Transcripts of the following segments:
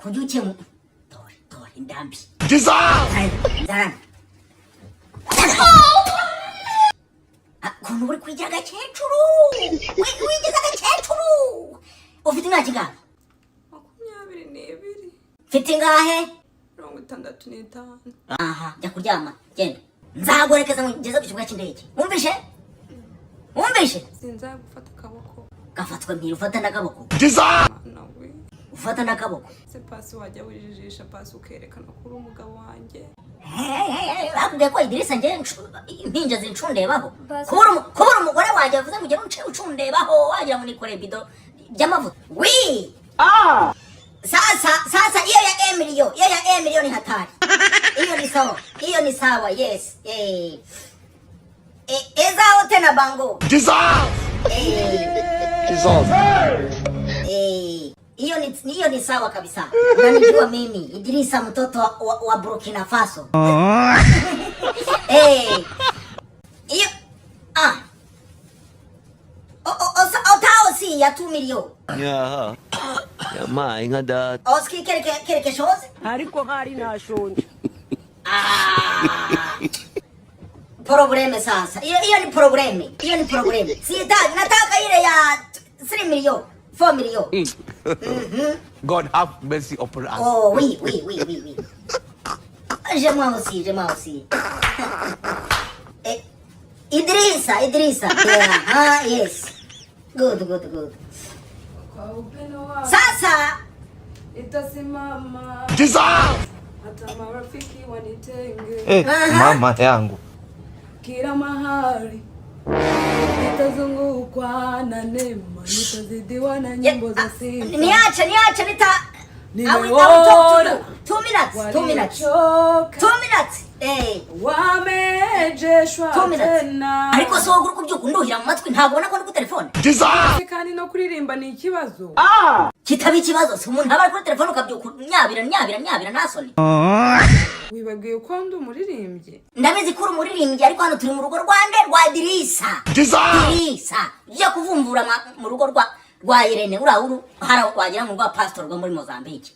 kujuke mu dore indambi Dissolve! kuntu uri kwigira agakecuru wigize agakecuru ufite imyaka ingana 22 mfite ingahe 65 aha jya kuryama genda nzagorekeza ngeze ku kibuga cy'indege wumvishe sinzagufata akaboko gafatwa mpira ufata n'akaboko Dissolve! nawe ufata n'akaboko se pasi wajya wijijisha pasi ukerekana kuri umugabo wanjye bakubwiye ko Idirisa nge impinja zincundebaho kubura umugore wanjye bavuze ngo ugere ucundebaho wagira ngo nikore bido by'amavuta wi sasa iyo ya Emilio ni hatari iyo ni sawa yes ezao tena bango Dissolve! Dissolve! hiyo ni sawa kabisa. Unanijua mimi Idirisa mtoto wa Burkina Faso. Hiyo otao si ya 2 million. Ya ma inga da. Oski quelque chose? Hariko hari nashonje. Probleme sasa. Hiyo ni probleme. Sitaki, nataka ile ya 3 million. 4 million. God have mercy upon us. Oh, oui. J'aime aussi. Idirisa. Yeah, yes. Good. Sasa itasimama Dissolve! hata marafiki wanitenge Mama yangu. kila mahali nitazungukwa na neema nitazidiwa na nyimbo za sifa niache nimeona 2 minutes wamejeshwa tena ariko so guru kubyuka nduhira mu matwi ntabwo ubona ko ndi ku telefone Dissolve! kandi no kuririmba ni ikibazo kitaba ikibazo si umuntu aba ari kuri telefone ukabyuka nyabira ntasoni wibabwiye ko ndi umuririmbyi ndabizi ko uri umuririmbyi ariko hano turi mu rugo rwa Idirisa ujya kuvumbura mu rugo rwa Irene urahuru hara wagira ngo rwa pastor rwo muri Mozambique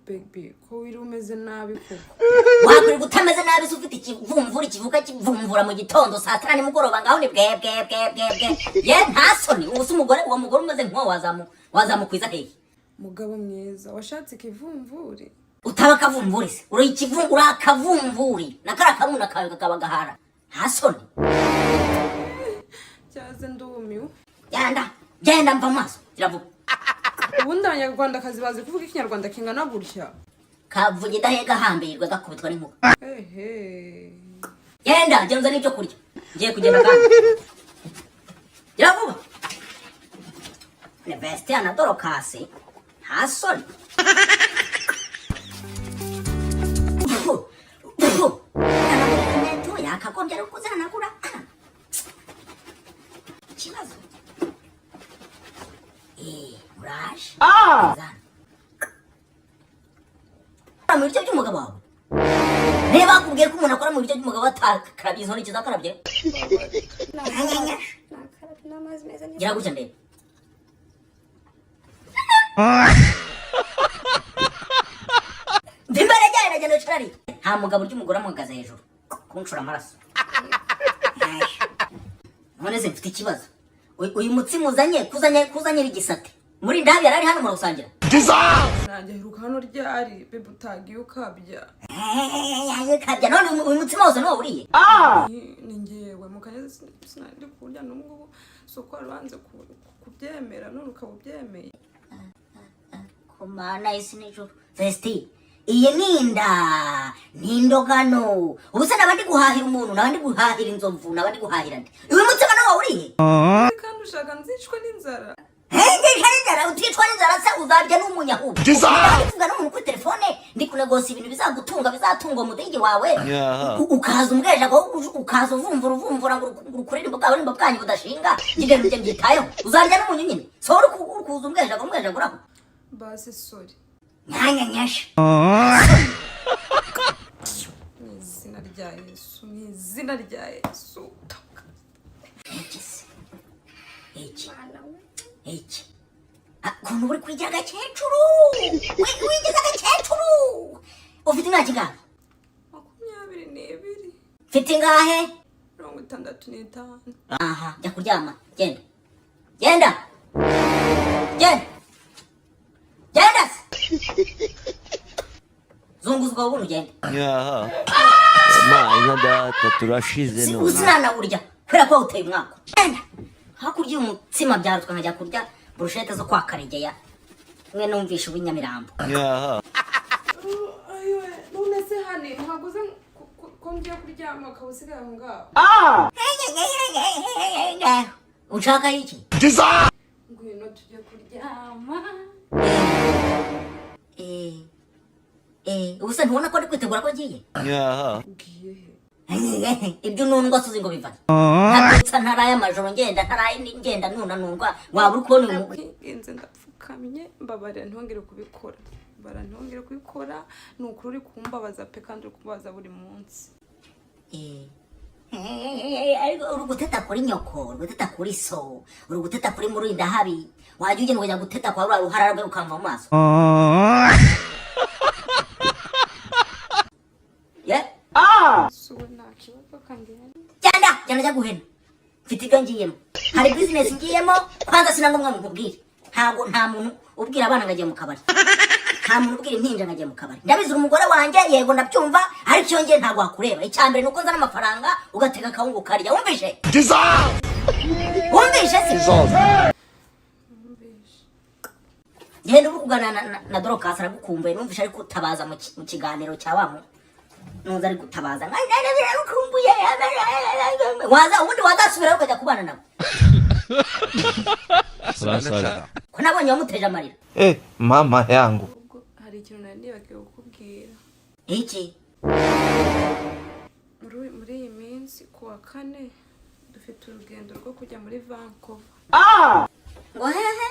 baby ko wiri umeze nabi koko wakuri gutameze nabi se ufite ikivumvura kivuka kivumvura mu gitondo saa 3 nimugoroba ngaho ni bwe ye ntasoni ubusa umugore uwo mugore umeze nko wazamukwiza hehe mugabo mwiza washatse ikivumvuri utaba kavumvuri se uri ikivumvura akavumvuri nakara kamuna kawe kakabagahara ntasoni cyaze ndumiwe genda mva maso kiravuga ubundi abanyarwandakazi bazi kuvuga ikinyarwanda kingana gutya kavuga idahega hambirwa gakubitwa n'inkuba genda genza n'ibyo kurya ngiye kugenda kandi gira vuba ne vestina dorokasi ntasoni yakagombye ari kuzanagura ikibazo uraje mu biryo by'umugabo wawe reba akubwiye ko umuntu akora mu biryo by'umugabo atakarabye izo ntoki zakarabye gira gutya ndebe mvimbere agenda ucarari nta mugabo urya umugore amuhagaze hejuru kunshura amaraso none se mfite ikibazo uyu mutsima kuzanye igisate muri ndabi yarari hano muragusangira nanjye heruka hano ryari bebe utagiye ukabya none uyu mutsima wose niwo uriye ni ngewe mukanya sinari kurya n'ubwo soko waranze kubyemera none ukaba ubyemeye kumana isi nijoro vesti iyi ni indogano ubu se nabandi guhahira umuntu nabandi guhahira inzovu nabandi guhahira ndi uyu mutsima niwo uriye kandi ushaka nzicwe n'inzara uticwa n'inzara se uzarya n'umunyahubu ndavuga n'umuntu kuri telefone ndi kunegosa ibintu bizagutunga bizatunga umudigi wawe ukaza umbweja ukaza uvumbura ngo ukuririmbo bwanyu budashinga njye mbyitayeho uzarya n'umunyu nyine so uri kuza umbweja uraho basi sorry nyanyanyasha mu izina rya Yesu ukuntu uri kwigira agakecuru wigize agakecuru ufite imyaka ingahe 22 mfite ingahe 65 aha jya kuryama genda genda genda genda zunguzwa ubuntu genda yaha mana data turashize none uzinana urya kubera ko uteye umwaka genda hakurya umutsima byarutwa nkajya kurya brushete zo kwa Karegeya mwe numvisha ubunyamirambo yaha ayo none se hane ntaguze ko ngiye kuryama ukabusigaye aho ngaho ushaka iki ngwino tujye kuryama ubusa ntubona ko ndi kwitegura ko ngiye yaha ugiye he ibyo nundwa suzi ngo bivane ntabutsa ntaraye amajoro ngenda nunanundwa waba uri kubona inze ndapfukamye mbabarira ntongere kubikora ntongere kubikora ni ukuri uri kumbabaza pe kandi uri kumbabaza buri munsi uri guteta kuri nyoko uri guteta kuri so uri guteta kuri murinda habi wajya ugenda ukajya guteta kwa rwa ruhara rwe ukamva mu maso suwe nta kibazo kangenda genda jya guhena mfite ibyo ngiyemo hari business ngiyemo kwanza sinangomwa mukubwire ntabwo nta muntu ubwira abana ngagiye mu kabari nta muntu ubwira impinja ngagiye mu kabari ndabizura umugore wanjye yego ndabyumva ariko iyo ngiye ntabwo wakureba icyambere nuko nzana amafaranga ugateka akawungu karya wumvishe wumvishe genda uri kuganira na Dorcas aragukumbuye numvishe ari gutabaza mu kiganiro cya bamwe nuza ari gutabaza nkumbuye ubundi wazasubirayo ukajya kubana nabo ko nabonye wamuteje amarira mama yangu hari ikintu nari nibagiwe kukubwira iki muri iyi minsi kuwa 4 dufite urugendo rwo kujya muri Vancouver ngo hehe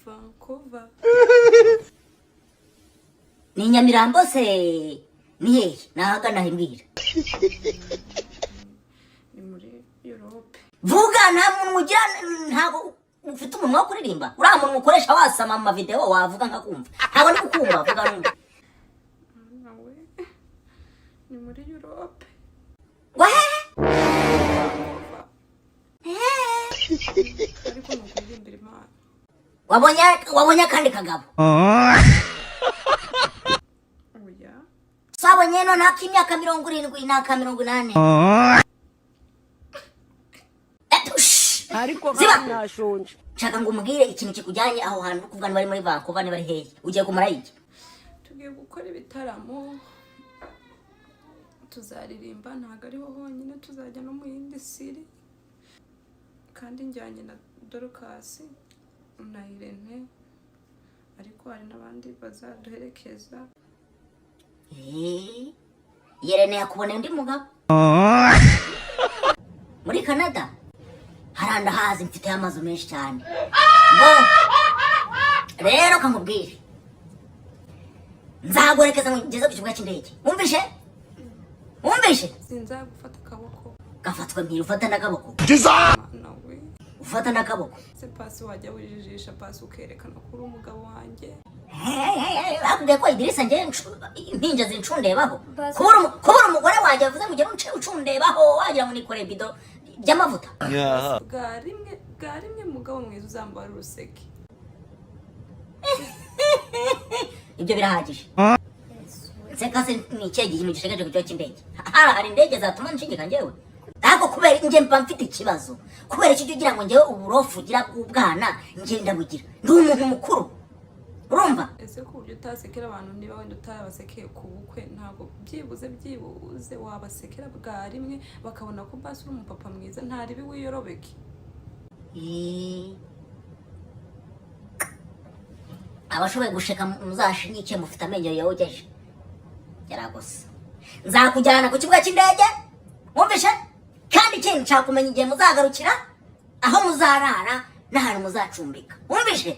Vancouver ni Nyamirambo se ni hehe nahagana himbwira ni muri Europe vuga nta muntu ugira ntabwo ufite umunwa wo kuririmba uriya muntu ukoresha wasama mu mavideo wavuga nkakumva ntabwo ndi kukumva vuga numva nawe ni muri Europe ngo hehe ariko nukuririmbira Imana wabonye akandi kagabo oya sabonye no nakimyaka 70 naka 80 ariko ziba nashonje nshaka ngo umbwire ikintu kikujyanye aho hantu kuvuga bari muri Vancouver ni bari hehe ugiye kumara iki tugiye gukora ibitaramo tuzaririmba ntago ariho honyine tuzajya no mu yindi siri kandi njyanye na Dorcas na Irene ariko hari n'abandi bazaduherekeza Irene yakubona undi mugabo muri Canada haranda hazi mfite amazu menshi cyane rero kamubwire nzaguherekeza ngeze ku kibuga cy'indege wumvishe sinzagufata akaboko gafatwa mpira ufata n'akaboko nawe ufata n'akaboko se pasi wajya wijijisha pasi ukerekana ko uri umugabo wanjye bakubwiye ko Idirisa nge impinja zincundebaho kubura umugore wanjye yavuze ngo ugere ucundebaho wagira ngo nikore bido by'amavuta bwa rimwe mugabo mwiza uzambara uruseke ibyo birahagije nseka se ni ikihe gihe gishegeje ku kigo cy'indege hari indege zatuma nshingika njyewe ariko kubera njye mba mfite ikibazo kubera icyo ugira ngo njyewe uburofu ugira bw'ubwana njye ndabugira ndi umuntu mukuru urumva ese ku buryo utasekera abantu niba wenda utarabasekeye ku bukwe ntabwo byibuze wabasekera bwa rimwe bakabona ko basi uri umupapa mwiza ntaribi wiyorobeke abashoboye gusheka muzashinyike mufite amenyo yogeje yaragose nzakujyana ku kibuga cy'indege wumvishe kandi ikindi nshaka kumenya igihe muzagarukira aho muzarara n'ahantu muzacumbika wumvishe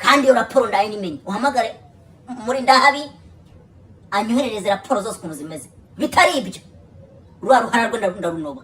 kandi iyo raporo ndayimenye uhamagare muri ndahabi anyoherereze raporo zose ukuntu zimeze bitari ibyo rwa ruhara rwe ndarunoba